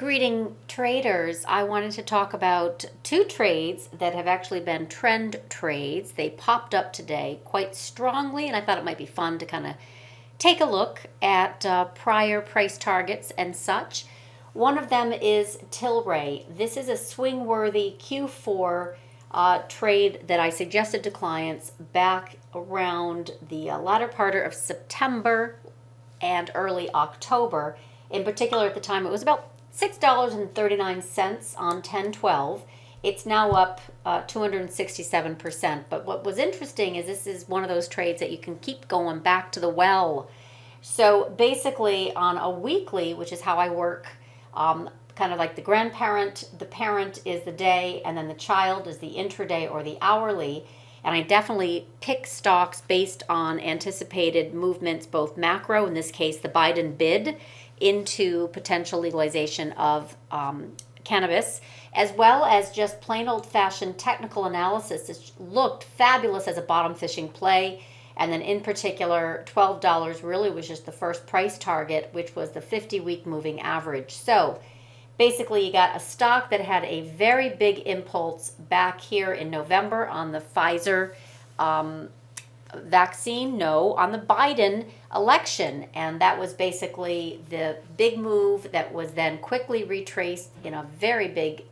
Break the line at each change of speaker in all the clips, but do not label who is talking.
greeting traders. I wanted to talk about two trades that have actually been trend trades. They popped up today quite strongly, and I thought it might be fun to kind of take a look at prior price targets and such. One of them is TLRY. This is a swing-worthy Q4 trade that I suggested to clients back around the latter part of September and early October. In particular, at the time, it was about $6.39 on 10/12. It's now up 267%. But what was interesting is this is one of those trades that you can keep going back to the well. So basically, on a weekly, which is how I work, kind of like the grandparent, the parent is the day, and then the child is the intraday or the hourly. And I definitely pick stocks based on anticipated movements, both macro, in this case, the Biden bid into potential legalization of cannabis, as well as just plain old-fashioned technical analysis. It looked fabulous as a bottom fishing play. And then in particular, $12 really was just the first price target, which was the 50-week moving average. So basically, you got a stock that had a very big impulse back here in November on the Pfizer vaccine, no, on the Biden election. And that was basically the big move that was then quickly retraced in a very big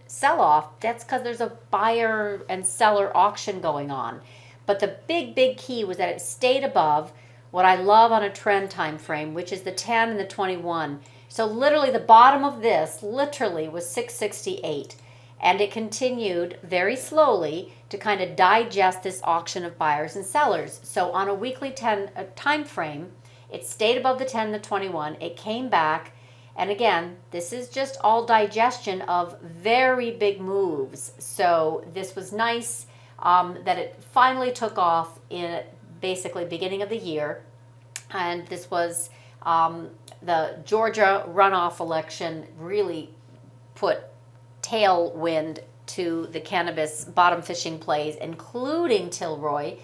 sell-off. That's because there's a buyer and seller auction going on. But the big key was that it stayed above what I love on a trend time frame, which is the 10 and the 21. So literally the bottom of this literally was 668. And it continued very slowly to kind of digest this auction of buyers and sellers. So on a weekly time frame, it stayed above the 10 and the 21. It came back. And again, this is just all digestion of very big moves. So this was nice that it finally took off in basically beginning of the year. And this was the Georgia runoff election really put tailwind to the cannabis bottom fishing plays, including TLRY.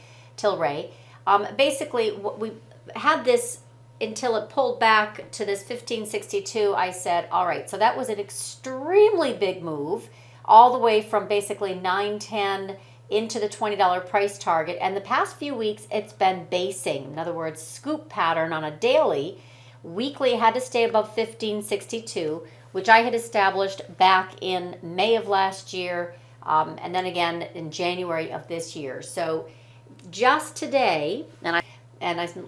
Basically, we had this until it pulled back to this 1562. I said, all right, so that was an extremely big move, all the way from basically 910 into the $20 price target. And the past few weeks, it's been basing. In other words, scoop pattern on a daily. Weekly had to stay above 1562, which I had established back in May of last year, and then again in January of this year. So just today,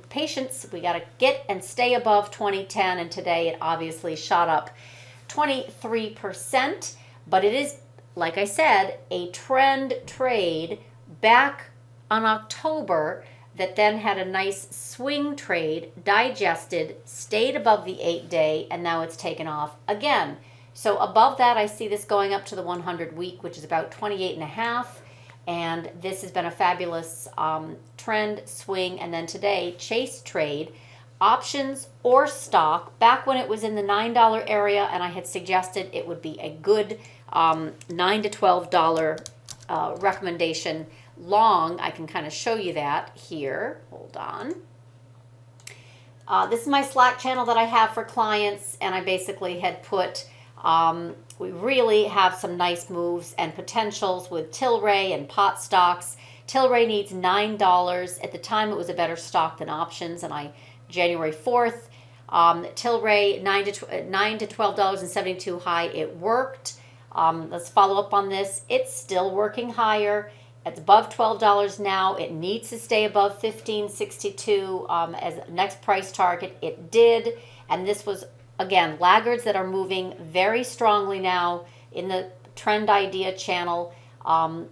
patience, we got to get and stay above 2010, and today it obviously shot up 23%, but it is, like I said, a trend trade back on October that then had a nice swing trade, digested, stayed above the 8-day, and now it's taken off again. So above that, I see this going up to the 100-week, which is about 28.5. And this has been a fabulous trend swing. And then today, chase trade, options or stock, back when it was in the $9 area, and I had suggested it would be a good $9 to $12 recommendation long. I can kind of show you that here. Hold on. This is my Slack channel that I have for clients, and I basically had put, we really have some nice moves and potentials with TLRY and pot stocks. TLRY needs $9. At the time, it was a better stock than options, and January 4th, TLRY $9 to $12.72 high. It worked. Let's follow up on this. It's still working higher. It's above $12 now. It needs to stay above 1562 as next price target. It did, and this was, again, laggards that are moving very strongly now in the trend idea channel.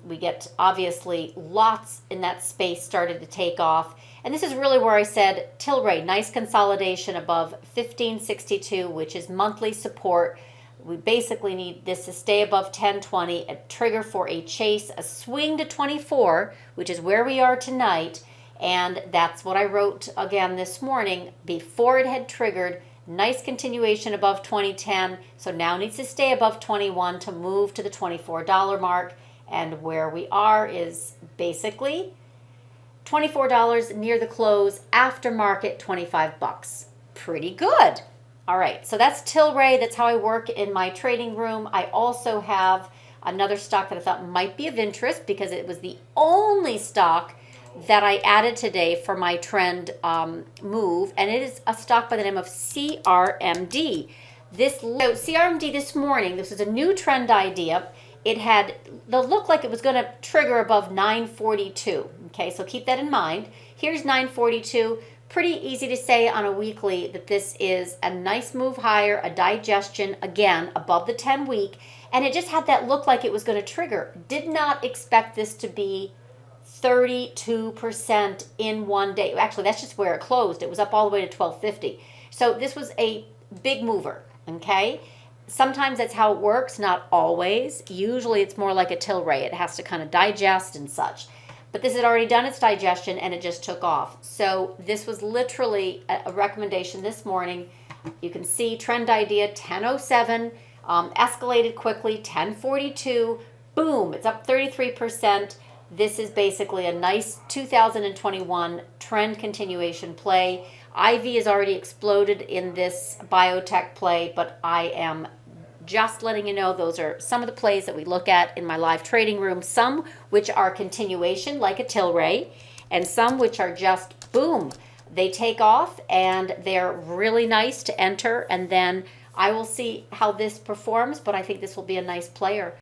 We get, obviously, lots in that space started to take off. And this is really where I said, TLRY, nice consolidation above 1562, which is monthly support. We basically need this to stay above 1020, a trigger for a chase, a swing to 24, which is where we are tonight. And that's what I wrote again this morning before it had triggered. Nice continuation above 2010. So now needs to stay above 21 to move to the $24 mark. And where we are is basically $24 near the close, after market $25. Pretty good. All right, so that's TLRY. That's how I work in my trading room. I also have another stock that I thought might be of interest because it was the only stock that I added today for my trend move, and it is a stock by the name of CRMD. So CRMD this morning, this is a new trend idea. It had the look like it was going to trigger above 942. Okay, so keep that in mind. Here's 942. Pretty easy to say on a weekly that this is a nice move higher, a digestion, again, above the 10-week. And it just had that look like it was going to trigger. Did not expect this to be 32% in one day. Actually, that's just where it closed. It was up all the way to 1250. So this was a big mover, okay? Sometimes that's how it works, not always. Usually it's more like a TLRY. It has to kind of digest and such. But this had already done its digestion and it just took off. So this was literally a recommendation this morning. You can see trend idea 1007, escalated quickly, 1042, boom, it's up 33%. This is basically a nice 2021 trend continuation play. IV has already exploded in this biotech play, but I am just letting you know those are some of the plays that we look at in my live trading room, some which are continuation like a TLRY, and some which are just boom, they take off and they're really nice to enter, and then I will see how this performs, but I think this will be a nice player.